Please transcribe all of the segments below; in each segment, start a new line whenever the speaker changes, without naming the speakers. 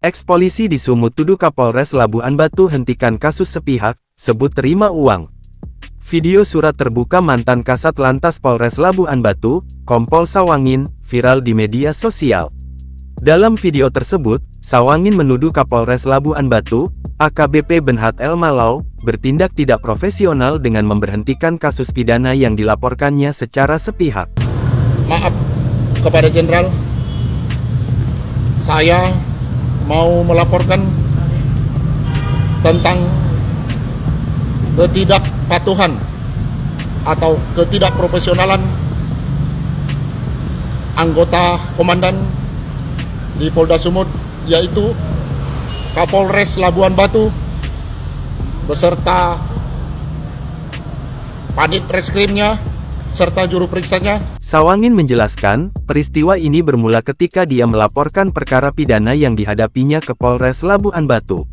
Eks-polisi di Sumut tuduh Kapolres Labuan Batu hentikan kasus sepihak, sebut terima uang. Video surat terbuka mantan Kasat Lantas Polres Labuan Batu, Kompol Sawangin, viral di media sosial. Dalam video tersebut, Sawangin menuduh Kapolres Labuan Batu, AKBP Benhat El Malau, bertindak tidak profesional dengan memberhentikan kasus pidana yang dilaporkannya secara sepihak.
Maaf kepada Jenderal, saya mau melaporkan tentang ketidakpatuhan atau ketidakprofesionalan anggota komandan di Polda Sumut, yaitu Kapolres Labuan Batu beserta Panit Reskrimnya serta juru periksanya.
Sawangin menjelaskan, peristiwa ini bermula ketika dia melaporkan perkara pidana yang dihadapinya ke Polres Labuan Batu.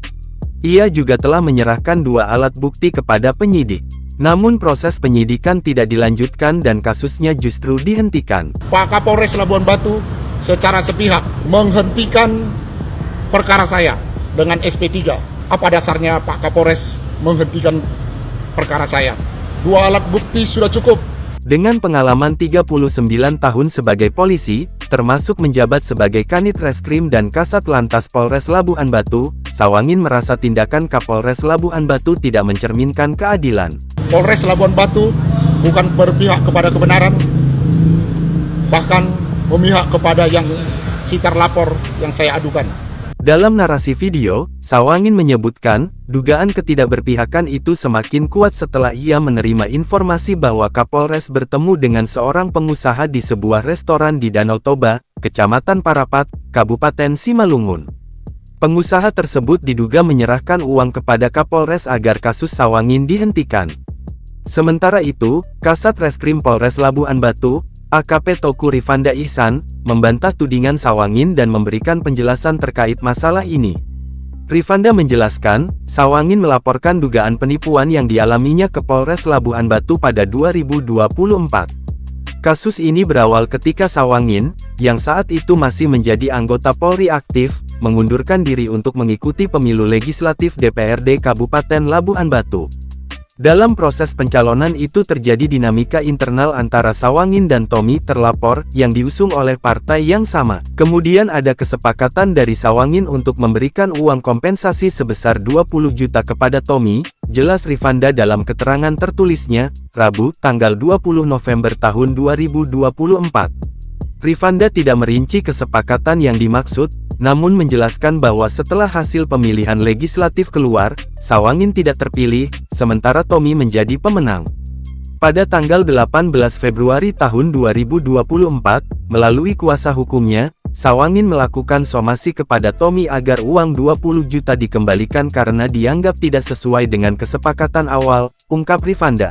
Ia juga telah menyerahkan 2 alat bukti kepada penyidik. Namun proses penyidikan tidak dilanjutkan dan kasusnya justru dihentikan.
Pak Kapolres Labuan Batu secara sepihak menghentikan perkara saya dengan SP3. Apa dasarnya Pak Kapolres menghentikan perkara saya? 2 alat bukti sudah cukup.
Dengan pengalaman 39 tahun sebagai polisi, termasuk menjabat sebagai Kanit Reskrim dan Kasat Lantas Polres Labuan Batu, Sawangin merasa tindakan Kapolres Labuan Batu tidak mencerminkan keadilan.
Polres Labuan Batu bukan berpihak kepada kebenaran, bahkan memihak kepada yang si terlapor yang saya adukan.
Dalam narasi video, Sawangin menyebutkan, dugaan ketidakberpihakan itu semakin kuat setelah ia menerima informasi bahwa Kapolres bertemu dengan seorang pengusaha di sebuah restoran di Danau Toba, Kecamatan Parapat, Kabupaten Simalungun. Pengusaha tersebut diduga menyerahkan uang kepada Kapolres agar kasus Sawangin dihentikan. Sementara itu, Kasat Reskrim Polres Labuan Batu, AKP Toku Rifanda Ihsan, membantah tudingan Sawangin dan memberikan penjelasan terkait masalah ini. Rifanda menjelaskan, Sawangin melaporkan dugaan penipuan yang dialaminya ke Polres Labuan Batu pada 2024. Kasus ini berawal ketika Sawangin, yang saat itu masih menjadi anggota Polri aktif, mengundurkan diri untuk mengikuti pemilu legislatif DPRD Kabupaten Labuan Batu. Dalam proses pencalonan itu terjadi dinamika internal antara Sawangin dan Tommy terlapor, yang diusung oleh partai yang sama. Kemudian ada kesepakatan dari Sawangin untuk memberikan uang kompensasi sebesar 20 juta kepada Tommy, jelas Rifanda dalam keterangan tertulisnya, Rabu, tanggal 20 November tahun 2024. Rifanda tidak merinci kesepakatan yang dimaksud, namun menjelaskan bahwa setelah hasil pemilihan legislatif keluar, Sawangin tidak terpilih, sementara Tommy menjadi pemenang. Pada tanggal 18 Februari tahun 2024, melalui kuasa hukumnya, Sawangin melakukan somasi kepada Tommy agar uang 20 juta dikembalikan karena dianggap tidak sesuai dengan kesepakatan awal, ungkap Rifanda.